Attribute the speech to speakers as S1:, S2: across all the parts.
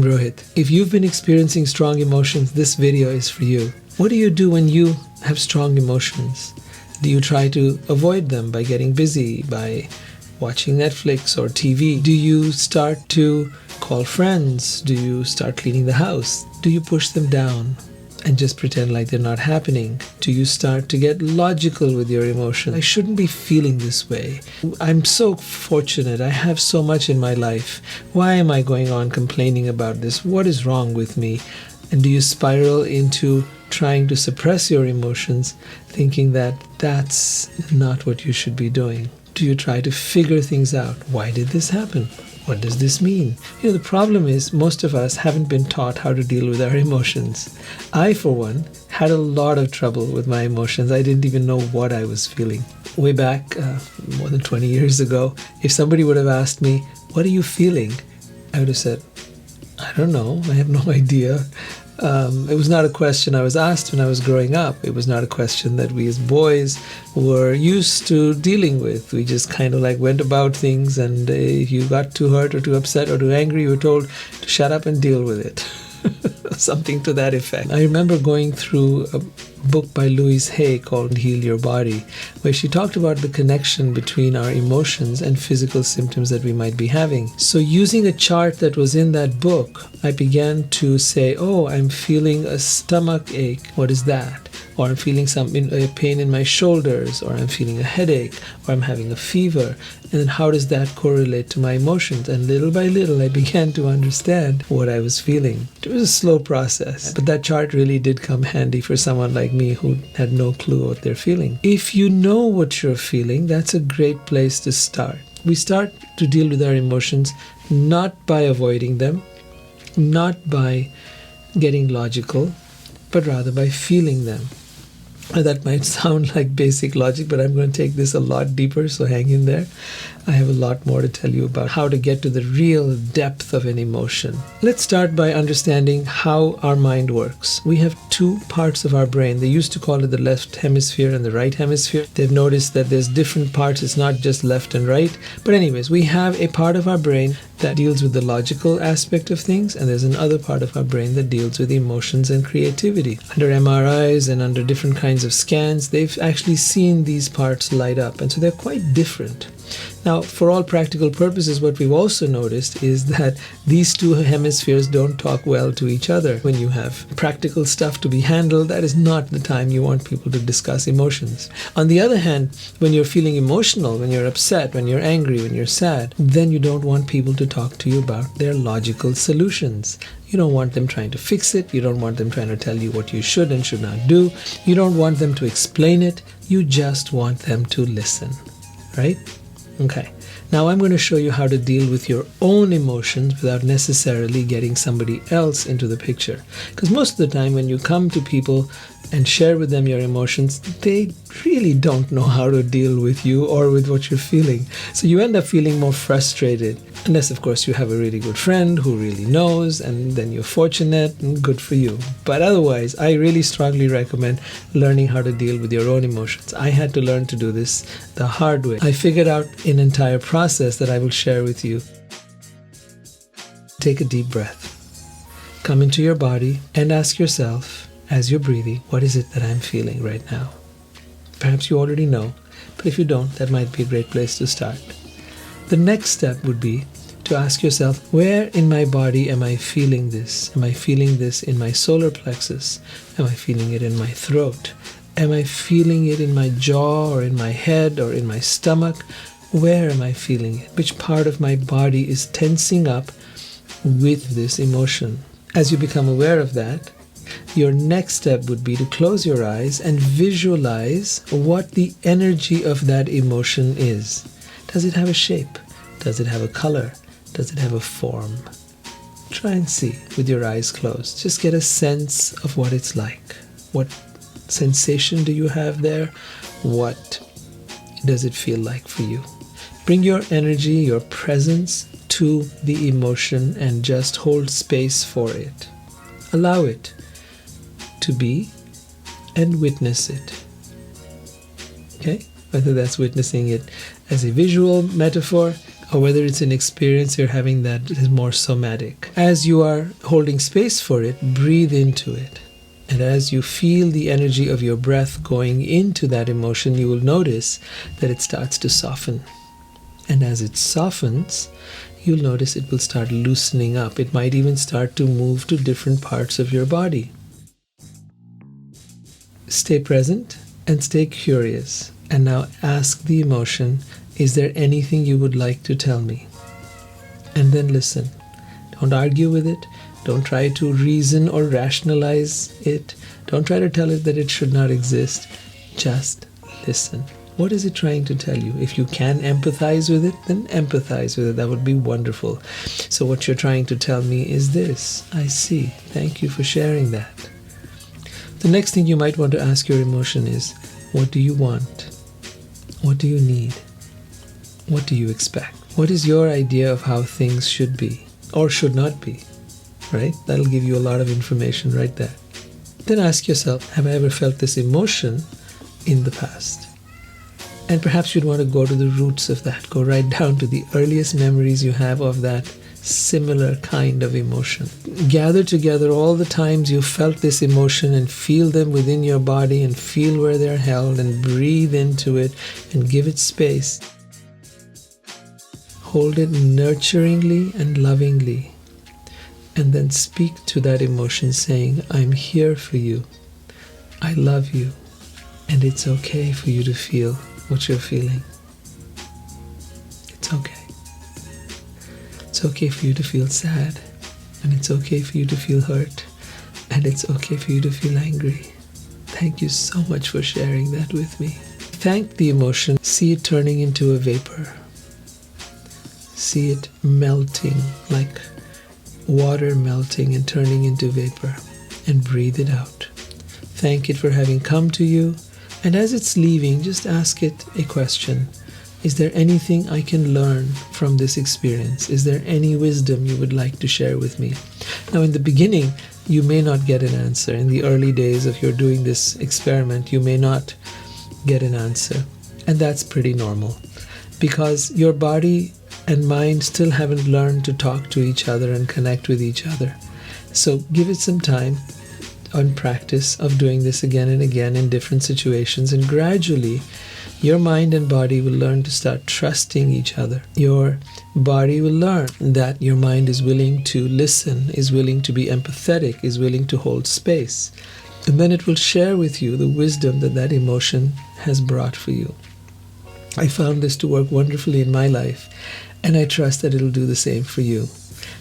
S1: I'm Rohit. If you've been experiencing strong emotions, this video is for you. What do you do when you have strong emotions? Do you try to avoid them by getting busy, by watching Netflix or TV? Do you start to call friends? Do you start cleaning the house? Do you push them down and just pretend like they're not happening? Do you start to get logical with your emotions? I shouldn't be feeling this way. I'm so fortunate. I have so much in my life. Why am I going on complaining about this? What is wrong with me? And do you spiral into trying to suppress your emotions, thinking that that's not what you should be doing? Do you try to figure things out? Why did this happen? What does this mean? The problem is most of us haven't been taught how to deal with our emotions. I, for one, had a lot of trouble with my emotions. I didn't even know what I was feeling. Way back, more than 20 years ago, if somebody would have asked me, "What are you feeling?" I would have said, "I don't know. I have no idea." It was not a question I was asked when I was growing up. It was not a question that we as boys were used to dealing with. We just kind of like went about things, and if you got too hurt or too upset or too angry, you were told to shut up and deal with it. Something to that effect. I remember going through a book by Louise Hay called Heal Your Body, where she talked about the connection between our emotions and physical symptoms that we might be having. So using a chart that was in that book, I began to say, oh, I'm feeling a stomach ache. What is that? Or I'm feeling a pain in my shoulders, or I'm feeling a headache, or I'm having a fever. And then how does that correlate to my emotions? And little by little, I began to understand what I was feeling. It was a slow process, but that chart really did come handy for someone like me who had no clue what they're feeling. If you know what you're feeling, that's a great place to start. We start to deal with our emotions not by avoiding them, not by getting logical, but rather by feeling them. Now, that might sound like basic logic, but I'm going to take this a lot deeper, so hang in there. I have a lot more to tell you about how to get to the real depth of an emotion. Let's start by understanding how our mind works. We have two parts of our brain. They used to call it the left hemisphere and the right hemisphere. They've noticed that there's different parts. It's not just left and right. But anyways, we have a part of our brain that deals with the logical aspect of things, and there's another part of our brain that deals with emotions and creativity. Under MRIs and under different kinds of scans, they've actually seen these parts light up, and so they're quite different. Now, for all practical purposes, what we've also noticed is that these two hemispheres don't talk well to each other. When you have practical stuff to be handled, that is not the time you want people to discuss emotions. On the other hand, when you're feeling emotional, when you're upset, when you're angry, when you're sad, then you don't want people to talk to you about their logical solutions. You don't want them trying to fix it. You don't want them trying to tell you what you should and should not do. You don't want them to explain it. You just want them to listen, right? Okay, now I'm going to show you how to deal with your own emotions without necessarily getting somebody else into the picture. Because most of the time when you come to people and share with them your emotions, they really don't know how to deal with you or with what you're feeling. So you end up feeling more frustrated. Unless, of course, you have a really good friend who really knows, and then you're fortunate and good for you. But otherwise, I really strongly recommend learning how to deal with your own emotions. I had to learn to do this the hard way. I figured out an entire process that I will share with you. Take a deep breath. Come into your body and ask yourself, as you're breathing, what is it that I'm feeling right now? Perhaps you already know, but if you don't, that might be a great place to start. The next step would be to ask yourself, where in my body am I feeling this? Am I feeling this in my solar plexus? Am I feeling it in my throat? Am I feeling it in my jaw or in my head or in my stomach? Where am I feeling it? Which part of my body is tensing up with this emotion? As you become aware of that, your next step would be to close your eyes and visualize what the energy of that emotion is. Does it have a shape? Does it have a color? Does it have a form? Try and see with your eyes closed. Just get a sense of what it's like. What sensation do you have there? What does it feel like for you? Bring your energy, your presence to the emotion and just hold space for it. Allow it to be and witness it. Okay? Whether that's witnessing it as a visual metaphor or whether it's an experience you're having that is more somatic. As you are holding space for it, breathe into it. And as you feel the energy of your breath going into that emotion, you will notice that it starts to soften. And as it softens, you'll notice it will start loosening up. It might even start to move to different parts of your body. Stay present and stay curious. And now ask the emotion, is there anything you would like to tell me? And then listen. Don't argue with it. Don't try to reason or rationalize it. Don't try to tell it that it should not exist. Just listen. What is it trying to tell you? If you can empathize with it, then empathize with it. That would be wonderful. So what you're trying to tell me is this. I see. Thank you for sharing that. The next thing you might want to ask your emotion is, what do you want? What do you need? What do you expect? What is your idea of how things should be or should not be? Right? That'll give you a lot of information right there. Then ask yourself, have I ever felt this emotion in the past? And perhaps you'd want to go to the roots of that. Go right down to the earliest memories you have of that similar kind of emotion. Gather together all the times you felt this emotion and feel them within your body and feel where they're held and breathe into it and give it space. Hold it nurturingly and lovingly. And then speak to that emotion saying, I'm here for you. I love you. And it's okay for you to feel what you're feeling. It's okay. It's okay for you to feel sad. And it's okay for you to feel hurt. And it's okay for you to feel angry. Thank you so much for sharing that with me. Thank the emotion. See it turning into a vapor. See it melting like water melting and turning into vapor, and breathe it out. Thank it for having come to you, and as it's leaving, just ask it a question. Is there anything I can learn from this experience? Is there any wisdom you would like to share with me? Now, in the beginning, you may not get an answer. In the early days of your doing this experiment, you may not get an answer, and that's pretty normal, because your body and mind still haven't learned to talk to each other and connect with each other. So give it some time on practice of doing this again and again in different situations, and gradually your mind and body will learn to start trusting each other. Your body will learn that your mind is willing to listen, is willing to be empathetic, is willing to hold space. And then it will share with you the wisdom that that emotion has brought for you. I found this to work wonderfully in my life, and I trust that it'll do the same for you.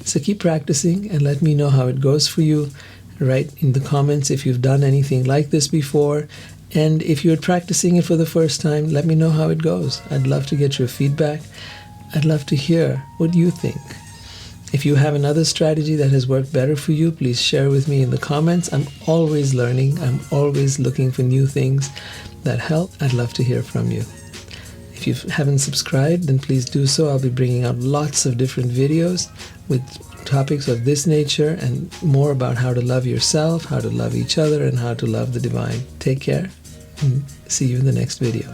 S1: So keep practicing and let me know how it goes for you. Write in the comments if you've done anything like this before. And if you're practicing it for the first time, let me know how it goes. I'd love to get your feedback. I'd love to hear what you think. If you have another strategy that has worked better for you, please share with me in the comments. I'm always learning. I'm always looking for new things that help. I'd love to hear from you. If you haven't subscribed, then please do so. I'll be bringing out lots of different videos with topics of this nature and more about how to love yourself, how to love each other, and how to love the divine. Take care and see you in the next video.